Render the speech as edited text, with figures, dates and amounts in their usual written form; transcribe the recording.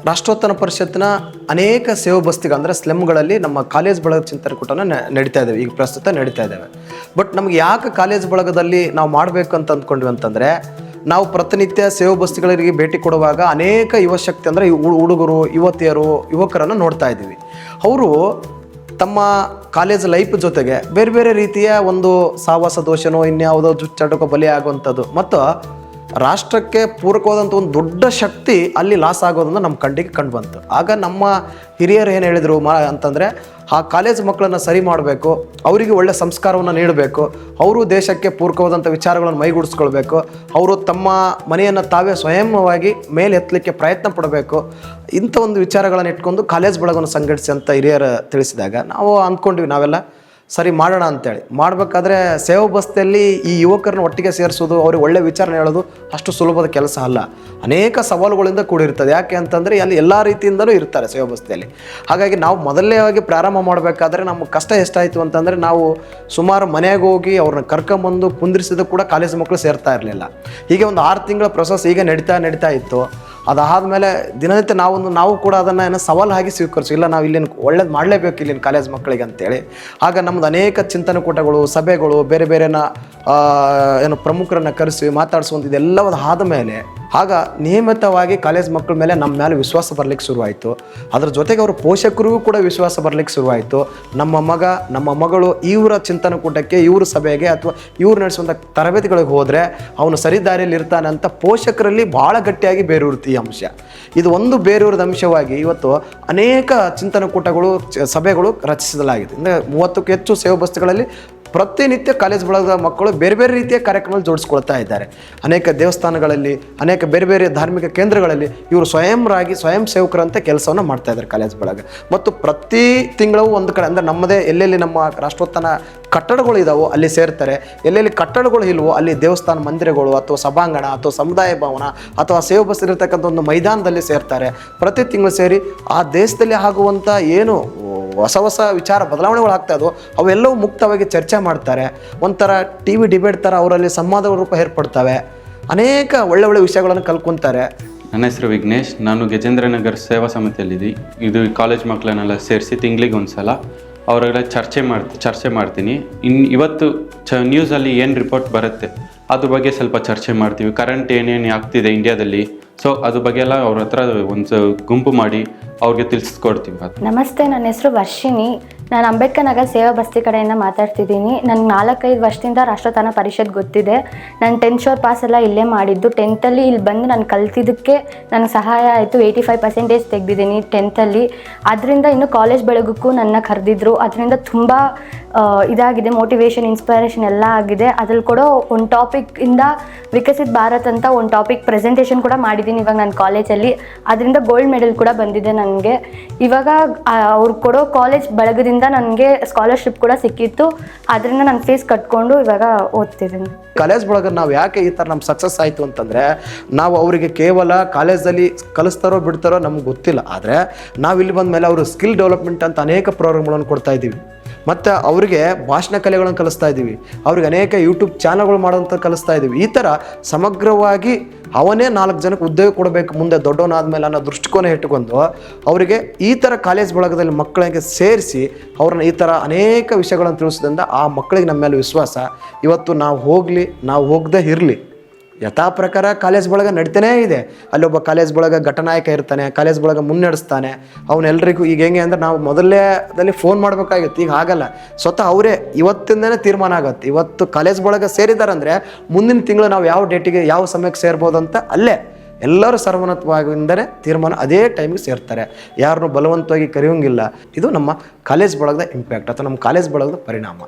ರಾಷ್ಟ್ರೋತ್ಥಾನ ಪರಿಷತ್ತಿನ ಅನೇಕ ಸೇವಾ ಬಸ್ತಿಗಳು ಅಂದರೆ ಸ್ಲಮ್ಗಳಲ್ಲಿ ನಮ್ಮ ಕಾಲೇಜ್ ಬಳಗದ ಚಿಂತನೆ ಕೂಟನ ನಡೀತಾ ಇದ್ದಾವೆ, ಈಗ ಪ್ರಸ್ತುತ ನಡೀತಾ ಇದ್ದಾವೆ. ಬಟ್ ನಮ್ಗೆ ಯಾಕೆ ಕಾಲೇಜ್ ಬಳಗದಲ್ಲಿ ನಾವು ಮಾಡಬೇಕು ಅಂತ ಅಂದ್ಕೊಂಡ್ವಿ ಅಂತಂದರೆ, ನಾವು ಪ್ರತಿನಿತ್ಯ ಸೇವಾ ಬಸ್ತಿಗಳಿಗೆ ಭೇಟಿ ಕೊಡುವಾಗ ಅನೇಕ ಯುವಶಕ್ತಿ ಅಂದರೆ ಹುಡುಗರು, ಯುವತಿಯರು, ಯುವಕರನ್ನು ನೋಡ್ತಾ ಇದ್ದೀವಿ. ಅವರು ತಮ್ಮ ಕಾಲೇಜ್ ಲೈಫ್ ಜೊತೆಗೆ ಬೇರೆ ಬೇರೆ ರೀತಿಯ ಒಂದು ಸಾವಾಸ ದೋಷನೋ ಇನ್ಯಾವುದೋ ಚಟಕೋ ಬಲಿಯಾಗುವಂಥದ್ದು ಮತ್ತು ರಾಷ್ಟ್ರಕ್ಕೆ ಪೂರಕವಾದಂಥ ಒಂದು ದೊಡ್ಡ ಶಕ್ತಿ ಅಲ್ಲಿ ಲಾಸ್ ಆಗೋದನ್ನು ನಮ್ಮ ಕಣ್ಣಿಗೆ ಕಂಡು ಬಂತು. ಆಗ ನಮ್ಮ ಹಿರಿಯರು ಏನು ಹೇಳಿದರು ಅಂತಂದರೆ, ಆ ಕಾಲೇಜ್ ಮಕ್ಕಳನ್ನು ಸರಿ ಮಾಡಬೇಕು, ಅವರಿಗೆ ಒಳ್ಳೆಯ ಸಂಸ್ಕಾರವನ್ನು ನೀಡಬೇಕು, ಅವರು ದೇಶಕ್ಕೆ ಪೂರಕವಾದಂಥ ವಿಚಾರಗಳನ್ನು ಮೈಗೂಡಿಸ್ಕೊಳ್ಬೇಕು, ಅವರು ತಮ್ಮ ಮನೆಯನ್ನು ತಾವೇ ಸ್ವಯಂವಾಗಿ ಮೇಲೆ ಎತ್ತಲಿಕ್ಕೆ ಪ್ರಯತ್ನ ಪಡಬೇಕು. ಇಂಥ ಒಂದು ವಿಚಾರಗಳನ್ನು ಇಟ್ಕೊಂಡು ಕಾಲೇಜ್ ಬಳಗವನ್ನು ಸಂಘಟಿಸಿ ಅಂತ ಹಿರಿಯರು ತಿಳಿಸಿದಾಗ ನಾವು ಅಂದ್ಕೊಂಡ್ವಿ ನಾವೆಲ್ಲ ಸರಿ ಮಾಡೋಣ ಅಂತೇಳಿ. ಮಾಡಬೇಕಾದ್ರೆ ಸೇವಾ ಬಸ್ತಿಯಲ್ಲಿ ಈ ಯುವಕರನ್ನ ಒಟ್ಟಿಗೆ ಸೇರಿಸೋದು, ಅವ್ರಿಗೆ ಒಳ್ಳೆ ವಿಚಾರನ ಹೇಳೋದು ಅಷ್ಟು ಸುಲಭದ ಕೆಲಸ ಅಲ್ಲ. ಅನೇಕ ಸವಾಲುಗಳಿಂದ ಕೂಡಿರ್ತದೆ. ಯಾಕೆ ಅಂತಂದರೆ ಅಲ್ಲಿ ಎಲ್ಲ ರೀತಿಯಿಂದಲೂ ಇರ್ತಾರೆ ಸೇವಾ ಬಸ್ತಿಯಲ್ಲಿ. ಹಾಗಾಗಿ ನಾವು ಮೊದಲನೇವಾಗಿ ಪ್ರಾರಂಭ ಮಾಡಬೇಕಾದ್ರೆ ನಮ್ಮ ಕಷ್ಟ ಎಷ್ಟಾಯಿತು ಅಂತಂದರೆ, ನಾವು ಸುಮಾರು ಮನೆಗೆ ಹೋಗಿ ಅವ್ರನ್ನ ಕರ್ಕೊಂಬಂದು ಕುಂದಿರಿಸಿದ ಕೂಡ ಕಾಲೇಜ್ ಮಕ್ಕಳು ಸೇರ್ತಾ ಇರಲಿಲ್ಲ. ಹೀಗೆ ಒಂದು 6 ತಿಂಗಳ ಪ್ರೊಸೆಸ್ ಈಗ ನಡೀತಾ ಇತ್ತು. ಅದಾದಮೇಲೆ ದಿನನಿತ್ಯ ನಾವು ಕೂಡ ಅದನ್ನು ಏನೋ ಸವಾಲು ಆಗಿ ಸ್ವೀಕರಿಸಿ, ಇಲ್ಲ ನಾವು ಇಲ್ಲಿನ ಒಳ್ಳೇದು ಮಾಡಲೇಬೇಕು ಇಲ್ಲಿನ ಕಾಲೇಜ್ ಮಕ್ಕಳಿಗೆ ಅಂತೇಳಿ. ಆಗ ನಮ್ಮದು ಅನೇಕ ಚಿಂತನೆ ಕೂಟಗಳು, ಸಭೆಗಳು, ಬೇರೆ ಬೇರೆನ ಏನು ಪ್ರಮುಖರನ್ನು ಕರೆಸಿ ಮಾತಾಡಿಸುವಂಥ ಇದೆಲ್ಲವೂ ಆದ ಮೇಲೆ ಆಗ ನಿಯಮಿತವಾಗಿ ಕಾಲೇಜ್ ಮಕ್ಕಳ ಮೇಲೆ ನಮ್ಮ ಮೇಲೆ ವಿಶ್ವಾಸ ಬರಲಿಕ್ಕೆ ಶುರುವಾಯಿತು. ಅದ್ರ ಜೊತೆಗೆ ಅವರು ಪೋಷಕರಿಗೂ ಕೂಡ ವಿಶ್ವಾಸ ಬರಲಿಕ್ಕೆ ಶುರುವಾಯಿತು. ನಮ್ಮ ಮಗಳು ಇವರ ಚಿಂತನ ಕೂಟಕ್ಕೆ, ಇವ್ರ ಸಭೆಗೆ ಅಥವಾ ಇವ್ರು ನಡೆಸುವಂಥ ತರಬೇತಿಗಳಿಗೆ ಹೋದರೆ ಅವನು ಸರಿ ದಾರಿಯಲ್ಲಿ ಇರ್ತಾನೆ ಅಂತ ಪೋಷಕರಲ್ಲಿ ಭಾಳ ಗಟ್ಟಿಯಾಗಿ ಬೇರೂರುತ್ತೆ ಈ ಅಂಶ. ಇದು ಒಂದು ಬೇರೂರದ ಅಂಶವಾಗಿ ಇವತ್ತು ಅನೇಕ ಚಿಂತನ ಕೂಟಗಳು, ಸಭೆಗಳು ರಚಿಸಲಾಗಿದೆ. ಅಂದರೆ 30ಕ್ಕೂ ಹೆಚ್ಚು ಸೇವಾ ಬಸ್ತಿಗಳಲ್ಲಿ ಪ್ರತಿನಿತ್ಯ ಕಾಲೇಜ್ ಬಳಗದ ಮಕ್ಕಳು ಬೇರೆ ಬೇರೆ ರೀತಿಯ ಕಾರ್ಯಕ್ರಮಗಳು ಜೋಡಿಸ್ಕೊಳ್ತಾ ಇದ್ದಾರೆ. ಅನೇಕ ದೇವಸ್ಥಾನಗಳಲ್ಲಿ, ಅನೇಕ ಬೇರೆ ಬೇರೆ ಧಾರ್ಮಿಕ ಕೇಂದ್ರಗಳಲ್ಲಿ ಇವರು ಸ್ವಯಂ ಸೇವಕರಂತೆ ಕೆಲಸವನ್ನು ಮಾಡ್ತಾ ಇದ್ದಾರೆ ಕಾಲೇಜ್ ಬಳಗ. ಮತ್ತು ಪ್ರತಿ ತಿಂಗಳು ಒಂದು ಕಡೆ ಅಂದರೆ ನಮ್ಮದೇ ಎಲ್ಲೆಲ್ಲಿ ನಮ್ಮ ರಾಷ್ಟ್ರೋತ್ಥಾನ ಕಟ್ಟಡಗಳು ಇದ್ದಾವೋ ಅಲ್ಲಿ ಸೇರ್ತಾರೆ, ಎಲ್ಲೆಲ್ಲಿ ಕಟ್ಟಡಗಳು ಇಲ್ವೋ ಅಲ್ಲಿ ದೇವಸ್ಥಾನ ಮಂದಿರಗಳು ಅಥವಾ ಸಭಾಂಗಣ ಅಥವಾ ಸಮುದಾಯ ಭವನ ಅಥವಾ ಸೇವಾ ಬಸ್ ಇರತಕ್ಕಂಥ ಒಂದು ಮೈದಾನದಲ್ಲಿ ಸೇರ್ತಾರೆ. ಪ್ರತಿ ತಿಂಗಳು ಸೇರಿ ಆ ದೇಶದಲ್ಲಿ ಆಗುವಂಥ ಏನು ಹೊಸ ವಿಚಾರ ಬದಲಾವಣೆಗಳು ಆಗ್ತಾ ಇದ್ವು ಅವೆಲ್ಲವೂ ಮುಕ್ತವಾಗಿ ಚರ್ಚೆ ಮಾಡ್ತಾರೆ. ಒಂಥರ TV ಡಿಬೇಟ್ ಥರ ಅವರಲ್ಲಿ ಸಂವಾದ ರೂಪ ಏರ್ಪಡ್ತವೆ. ಅನೇಕ ಒಳ್ಳೆ ವಿಷಯಗಳನ್ನು ಕಲ್ಕೊತಾರೆ. ನನ್ನ ಹೆಸರು ವಿಘ್ನೇಶ್. ನಾನು ಗಜೇಂದ್ರನಗರ್ ಸೇವಾ ಸಮಿತಿಯಲ್ಲಿದ್ದಿ. ಇದು ಕಾಲೇಜ್ ಮಕ್ಕಳನ್ನೆಲ್ಲ ಸೇರಿಸಿ ತಿಂಗಳಿಗೆ ಒಂದು ಸಲ ಅವರೆಲ್ಲ ಚರ್ಚೆ ಮಾಡ್ತೀನಿ. ಇವತ್ತು ನ್ಯೂಸಲ್ಲಿ ಏನು ರಿಪೋರ್ಟ್ ಬರುತ್ತೆ ಅದ್ರ ಬಗ್ಗೆ ಸ್ವಲ್ಪ ಚರ್ಚೆ ಮಾಡ್ತೀವಿ. ಕರೆಂಟ್ ಏನೇನು ಆಗ್ತಿದೆ ಇಂಡಿಯಾದಲ್ಲಿ, ಸೊ ಅದ್ರ ಬಗ್ಗೆ ಎಲ್ಲ ಅವ್ರ ಹತ್ರ ಒಂದು ಗುಂಪು ಮಾಡಿ ಅವ್ರಿಗೆ ತಿಳಿಸ್ಕೊಡ್ತೀವಿ. ನಮಸ್ತೆ, ನನ್ನ ಹೆಸರು ವರ್ಷಿಣಿ. ನಾನು ಅಂಬೇಡ್ಕರ್ ನಗರ್ ಸೇವಾ ಬಸ್ತಿ ಕಡೆಯಿಂದ ಮಾತಾಡ್ತಿದ್ದೀನಿ. ನನಗೆ 4-5 ವರ್ಷದಿಂದ ರಾಷ್ಟ್ರೋತ್ಥಾನ ಪರಿಷತ್ ಗೊತ್ತಿದೆ. ನಾನು 10th ಶೋರ್ ಪಾಸ್ ಎಲ್ಲ ಇಲ್ಲೇ ಮಾಡಿದ್ದು. 10th ಇಲ್ಲಿ ಬಂದು ನಾನು ಕಲ್ತಿದ್ದಕ್ಕೆ ನನಗೆ ಸಹಾಯ ಆಯಿತು. 85% ತೆಗೆದಿದ್ದೀನಿ 10th. ಅದರಿಂದ ಇನ್ನು ಕಾಲೇಜ್ ಬೆಳಗಕ್ಕೂ ನನ್ನ ಕರೆದಿದ್ರು. ಅದರಿಂದ ತುಂಬ ಇದಾಗಿದೆ, ಮೋಟಿವೇಶನ್, ಇನ್ಸ್ಪಿರೇಷನ್ ಎಲ್ಲ ಆಗಿದೆ. ಅದ್ರಲ್ಲಿ ಕೊಡೋ ಒಂದು ಟಾಪಿಕ್ಕಿಂದ ವಿಕಸಿತ್ ಭಾರತ್ ಅಂತ ಒಂದು ಟಾಪಿಕ್ ಪ್ರೆಸೆಂಟೇಷನ್ ಕೂಡ ಮಾಡಿದ್ದೀನಿ ಇವಾಗ ನಾನು ಕಾಲೇಜಲ್ಲಿ. ಅದರಿಂದ ಗೋಲ್ಡ್ ಮೆಡಲ್ ಕೂಡ ಬಂದಿದೆ ನನಗೆ. ಇವಾಗ ಅವ್ರು ಕೊಡೋ ಕಾಲೇಜ್ ಬಳಗದಿಂದ ನನಗೆ ಸ್ಕಾಲರ್ಶಿಪ್ ಕೂಡ ಸಿಕ್ಕಿತ್ತು. ಅದರಿಂದ ನಾನು ಫೀಸ್ ಕಟ್ಕೊಂಡು ಇವಾಗ ಓದ್ತಿದ್ದೀನಿ. ಕಾಲೇಜ್ ಬಳಗ ನಾವು ಯಾಕೆ ಈ ಥರ ನಮ್ಮ ಸಕ್ಸಸ್ ಆಯಿತು ಅಂತಂದರೆ, ನಾವು ಅವರಿಗೆ ಕೇವಲ ಕಾಲೇಜಲ್ಲಿ ಕಲಿಸ್ತಾರೋ ಬಿಡ್ತಾರೋ ನಮ್ಗೆ ಗೊತ್ತಿಲ್ಲ. ಆದರೆ ನಾವು ಇಲ್ಲಿ ಬಂದ ಮೇಲೆ ಅವರು ಸ್ಕಿಲ್ ಡೆವಲಪ್ಮೆಂಟ್ ಅಂತ ಅನೇಕ ಪ್ರೋಗ್ರಾಮ್ಗಳನ್ನು ಕೊಡ್ತಾ ಇದ್ದೀವಿ. ಮತ್ತು ಅವರಿಗೆ ಭಾಷಣ ಕಲೆಗಳನ್ನು ಕಲಿಸ್ತಾ ಇದ್ದೀವಿ. ಅವ್ರಿಗೆ ಅನೇಕ ಯೂಟ್ಯೂಬ್ ಚಾನಲ್ಗಳು ಮಾಡೋಂಥ ಕಲಿಸ್ತಾ ಇದ್ದೀವಿ. ಈ ಥರ ಸಮಗ್ರವಾಗಿ ಅವನೇ 4 ಜನಕ್ಕೆ ಉದ್ಯೋಗ ಕೊಡಬೇಕು ಮುಂದೆ ದೊಡ್ಡವನಾದ್ಮೇಲೆ ಅನ್ನೋ ದೃಷ್ಟಿಕೋನ ಇಟ್ಟುಕೊಂಡು ಅವರಿಗೆ ಈ ಥರ ಕಾಲೇಜ್ ಬಳಗದಲ್ಲಿ ಮಕ್ಕಳಿಗೆ ಸೇರಿಸಿ ಅವ್ರನ್ನ ಈ ಥರ ಅನೇಕ ವಿಷಯಗಳನ್ನು ತಿಳಿಸೋದ್ರಿಂದ ಆ ಮಕ್ಕಳಿಗೆ ನಮ್ಮ ಮೇಲೆ ವಿಶ್ವಾಸ. ಇವತ್ತು ನಾವು ಹೋಗದೆ ಇರಲಿ, ಯಥಾ ಪ್ರಕಾರ ಕಾಲೇಜ್ ಬಳಗ ನಡೀತಾನೇ ಇದೆ. ಅಲ್ಲೊಬ್ಬ ಕಾಲೇಜ್ ಬಳಗ ಘಟನಾಯಕ ಇರ್ತಾನೆ, ಕಾಲೇಜ್ ಬಳಗ ಮುನ್ನಡೆಸ್ತಾನೆ. ಅವನೆಲ್ಲರಿಗೂ ಈಗ ಹೆಂಗೆ ಅಂದರೆ ನಾವು ಮೊದಲನೇದಲ್ಲಿ ಫೋನ್ ಮಾಡಬೇಕಾಗಿತ್ತು, ಈಗ ಆಗಲ್ಲ. ಸ್ವತಃ ಅವರೇ ಇವತ್ತಿಂದನೇ ತೀರ್ಮಾನ ಆಗುತ್ತೆ. ಇವತ್ತು ಕಾಲೇಜ್ ಬಳಗ ಸೇರಿದಾರಂದರೆ ಮುಂದಿನ ತಿಂಗಳು ನಾವು ಯಾವ ಡೇಟಿಗೆ ಯಾವ ಸಮಯಕ್ಕೆ ಸೇರ್ಬೋದು ಅಂತ ಅಲ್ಲೇ ಎಲ್ಲರೂ ಸರ್ವನತ್ವವಾಗಿಂದರೆ ತೀರ್ಮಾನ ಅದೇ ಟೈಮಿಗೆ ಸೇರ್ತಾರೆ. ಯಾರನ್ನೂ ಬಲವಂತವಾಗಿ ಕರೆಯೋಂಗಿಲ್ಲ. ಇದು ನಮ್ಮ ಕಾಲೇಜ್ ಬಳಗದ ಇಂಪ್ಯಾಕ್ಟ್ ಅಥವಾ ನಮ್ಮ ಕಾಲೇಜ್ ಬಳಗದ ಪರಿಣಾಮ.